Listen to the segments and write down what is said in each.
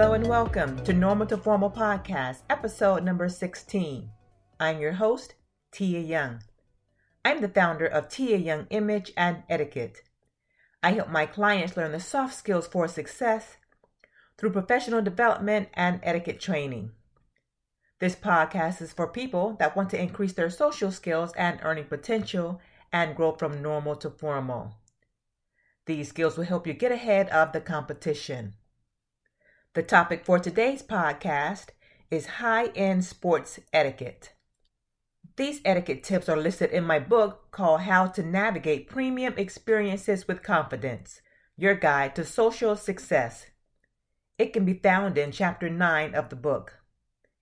Hello and welcome to Normal to Formal Podcast, episode number 16. I'm your host, Tia Young. I'm the founder of Tia Young Image and Etiquette. I help my clients learn the soft skills for success through professional development and etiquette training. This podcast is for people that want to increase their social skills and earning potential and grow from normal to formal. These skills will help you get ahead of the competition. The topic for today's podcast is high-end sports etiquette. These etiquette tips are listed in my book called How to Navigate Premium Experiences with Confidence, Your Guide to Social Success. It can be found in Chapter 9 of the book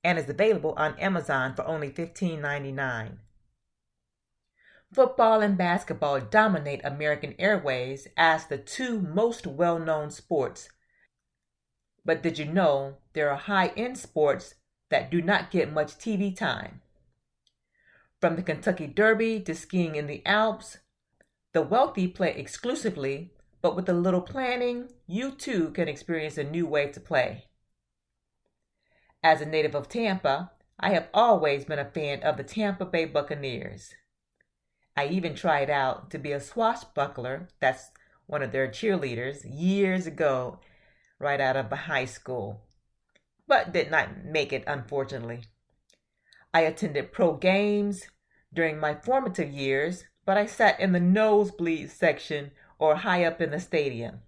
and is available on Amazon for only $15.99. Football and basketball dominate American airways as the two most well-known sports. But did you know there are high-end sports that do not get much TV time? From the Kentucky Derby to skiing in the Alps, the wealthy play exclusively, but with a little planning, you too can experience a new way to play. As a native of Tampa, I have always been a fan of the Tampa Bay Buccaneers. I even tried out to be a swashbuckler, that's one of their cheerleaders, years ago, right out of high school, but did not make it, unfortunately. I attended pro games during my formative years, but I sat in the nosebleed section or high up in the stadium.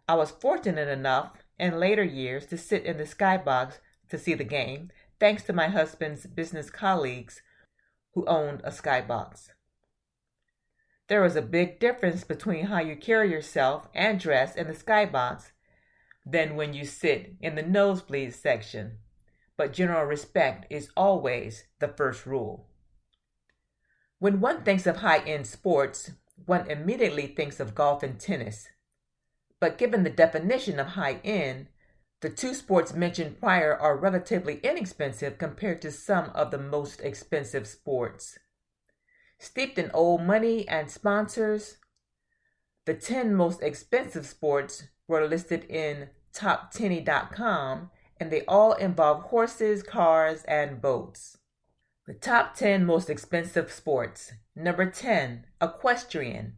I was fortunate enough in later years to sit in the Skybox to see the game, thanks to my husband's business colleagues who owned a Skybox. There is a big difference between how you carry yourself and dress in the Skybox than when you sit in the nosebleed section, but general respect is always the first rule. When one thinks of high-end sports, one immediately thinks of golf and tennis. But given the definition of high-end, the two sports mentioned prior are relatively inexpensive compared to some of the most expensive sports. Steeped in old money and sponsors, the 10 most expensive sports were listed in top10.com, and they all involve horses, cars, and boats. The top 10 most expensive sports. Number 10, equestrian.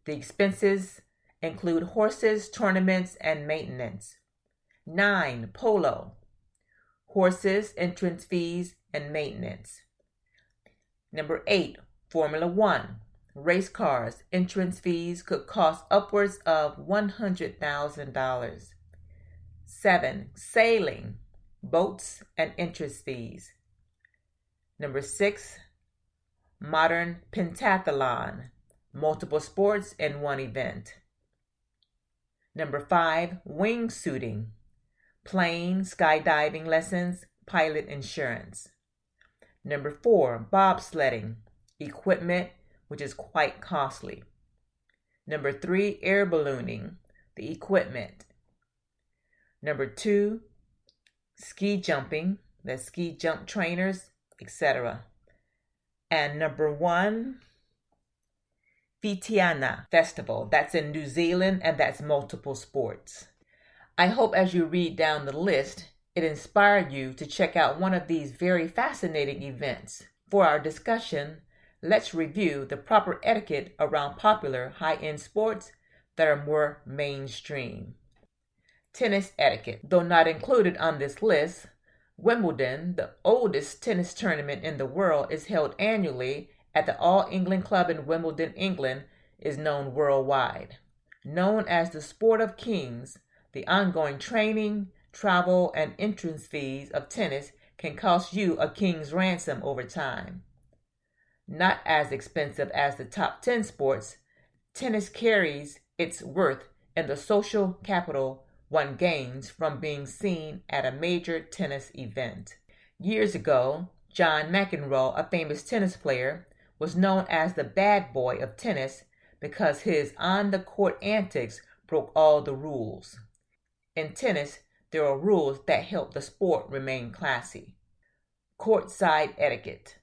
The expenses include horses, tournaments, and maintenance. 9, polo. Horses, entrance fees, and maintenance. Number 8, Formula 1. Race cars, entrance fees could cost upwards of $100,000. 7, sailing, boats, and entrance fees. Number 6, modern pentathlon, multiple sports in one event. Number 5, wingsuiting, plane, skydiving lessons, pilot insurance. Number 4, bobsledding, equipment which is quite costly. Number 3, air ballooning, the equipment. Number 2, ski jumping, the ski jump trainers, etc. And number 1, Fitiana Festival. That's in New Zealand, and that's multiple sports. I hope as you read down the list, it inspired you to check out one of these very fascinating events. For our discussion, let's review the proper etiquette around popular high-end sports that are more mainstream. Tennis etiquette. Though not included on this list, Wimbledon, the oldest tennis tournament in the world, is held annually at the All England Club in Wimbledon, England, is known worldwide. Known as the Sport of Kings, the ongoing training, travel, and entrance fees of tennis can cost you a king's ransom over time. Not as expensive as the top 10 sports, tennis carries its worth in the social capital one gains from being seen at a major tennis event. Years ago, John McEnroe, a famous tennis player, was known as the bad boy of tennis because his on-the-court antics broke all the rules. In tennis, there are rules that help the sport remain classy. Courtside etiquette.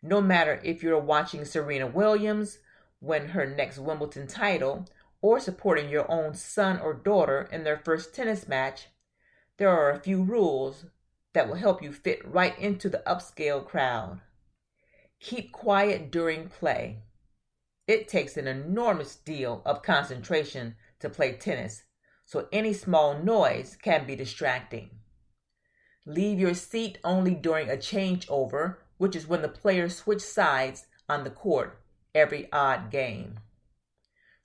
No matter if you're watching Serena Williams win her next Wimbledon title or supporting your own son or daughter in their first tennis match, there are a few rules that will help you fit right into the upscale crowd. Keep quiet during play. It takes an enormous deal of concentration to play tennis, so any small noise can be distracting. Leave your seat only during a changeover, which is when the players switch sides on the court every odd game.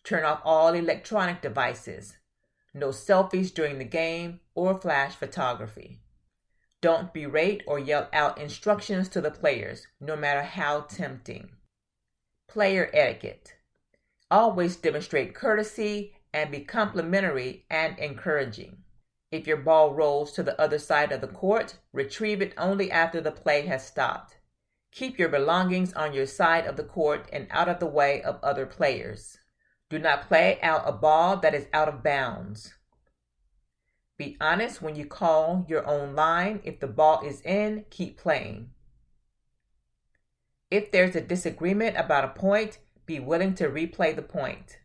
Turn off all electronic devices. No selfies during the game or flash photography. Don't berate or yell out instructions to the players, no matter how tempting. Player etiquette. Always demonstrate courtesy and be complimentary and encouraging. If your ball rolls to the other side of the court, retrieve it only after the play has stopped. Keep your belongings on your side of the court and out of the way of other players. Do not play out a ball that is out of bounds. Be honest when you call your own line. If the ball is in, keep playing. If there's a disagreement about a point, be willing to replay the point.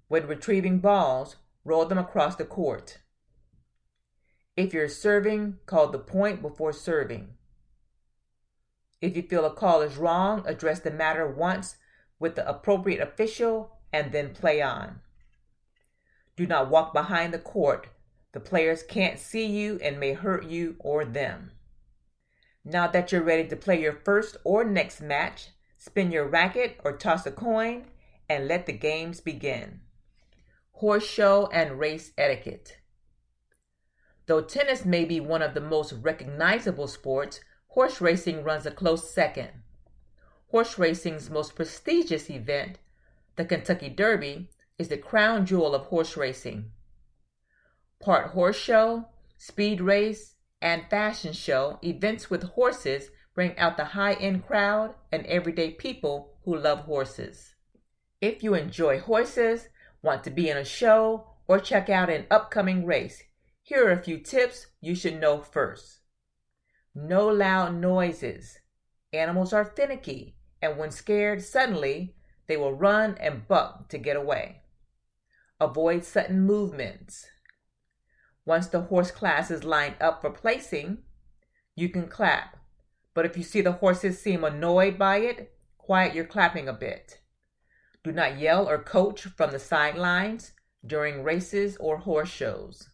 When retrieving balls, roll them across the court. If you're serving, call the point before serving. If you feel a call is wrong, address the matter once with the appropriate official and then play on. Do not walk behind the court. The players can't see you and may hurt you or them. Now that you're ready to play your first or next match, spin your racket or toss a coin and let the games begin. Horse show and race etiquette. Though tennis may be one of the most recognizable sports, horse racing runs a close second. Horse racing's most prestigious event, the Kentucky Derby, is the crown jewel of horse racing. Part horse show, speed race, and fashion show, events with horses bring out the high-end crowd and everyday people who love horses. If you enjoy horses, want to be in a show, or check out an upcoming race, here are a few tips you should know first. No loud noises. Animals are finicky, and when scared suddenly, they will run and buck to get away. Avoid sudden movements. Once the horse class is lined up for placing, you can clap. But if you see the horses seem annoyed by it, quiet your clapping a bit. Do not yell or coach from the sidelines during races or horse shows.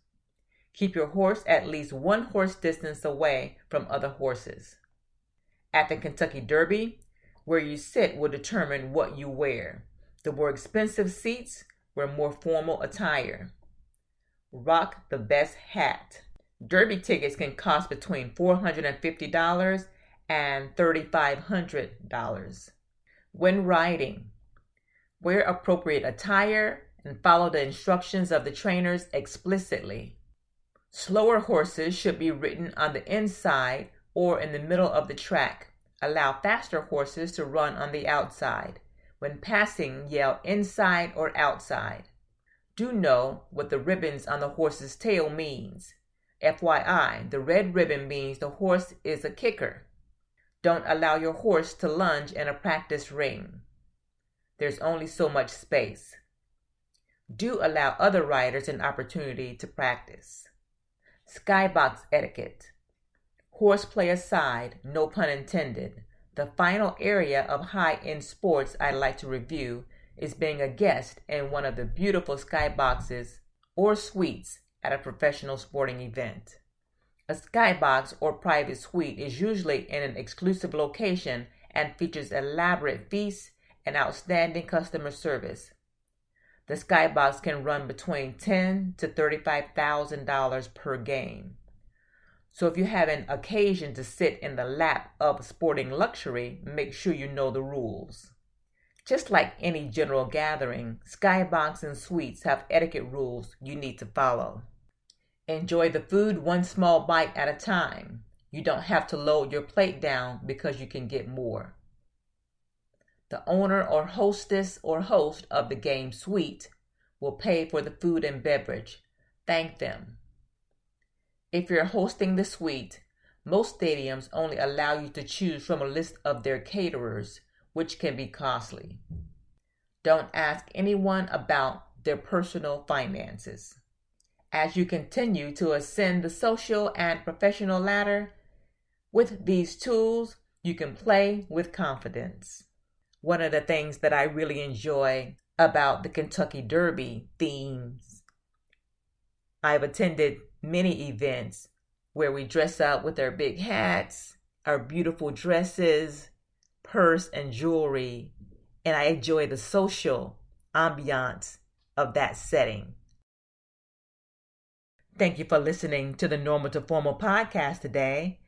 Keep your horse at least one horse distance away from other horses. At the Kentucky Derby, where you sit will determine what you wear. The more expensive seats wear more formal attire. Rock the best hat. Derby tickets can cost between $450 and $3,500. When riding, wear appropriate attire and follow the instructions of the trainers explicitly. Slower horses should be ridden on the inside or in the middle of the track. Allow faster horses to run on the outside. When passing, yell inside or outside. Do know what the ribbons on the horse's tail means. FYI, the red ribbon means the horse is a kicker. Don't allow your horse to lunge in a practice ring. There's only so much space. Do allow other riders an opportunity to practice. Skybox etiquette. Horseplay aside, no pun intended, the final area of high-end sports I'd like to review is being a guest in one of the beautiful skyboxes or suites at a professional sporting event. A skybox or private suite is usually in an exclusive location and features elaborate feasts and outstanding customer service. The skybox can run between $10,000 to $35,000 per game. So if you have an occasion to sit in the lap of sporting luxury, make sure you know the rules. Just like any general gathering, Skybox and Suites have etiquette rules you need to follow. Enjoy the food one small bite at a time. You don't have to load your plate down because you can get more. The owner or hostess or host of the game suite will pay for the food and beverage. Thank them. If you're hosting the suite, most stadiums only allow you to choose from a list of their caterers, which can be costly. Don't ask anyone about their personal finances. As you continue to ascend the social and professional ladder, with these tools, you can play with confidence. One of the things that I really enjoy about the Kentucky Derby themes, I've attended many events where we dress up with our big hats, our beautiful dresses, purse, and jewelry, and I enjoy the social ambiance of that setting. Thank you for listening to the Normal to Formal podcast today.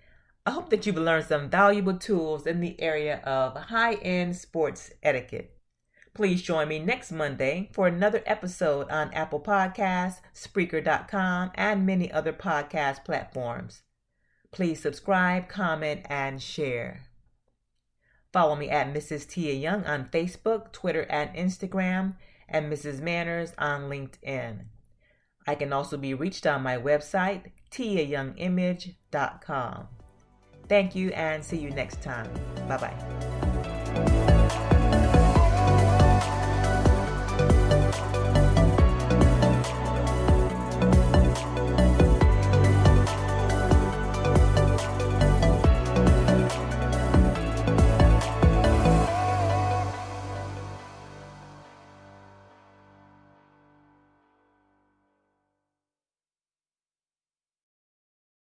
I hope that you've learned some valuable tools in the area of high-end sports etiquette. Please join me next Monday for another episode on Apple Podcasts, Spreaker.com, and many other podcast platforms. Please subscribe, comment, and share. Follow me at Mrs. Tia Young on Facebook, Twitter, and Instagram, and Mrs. Manners on LinkedIn. I can also be reached on my website, tiayoungimage.com. Thank you and see you next time. Bye-bye.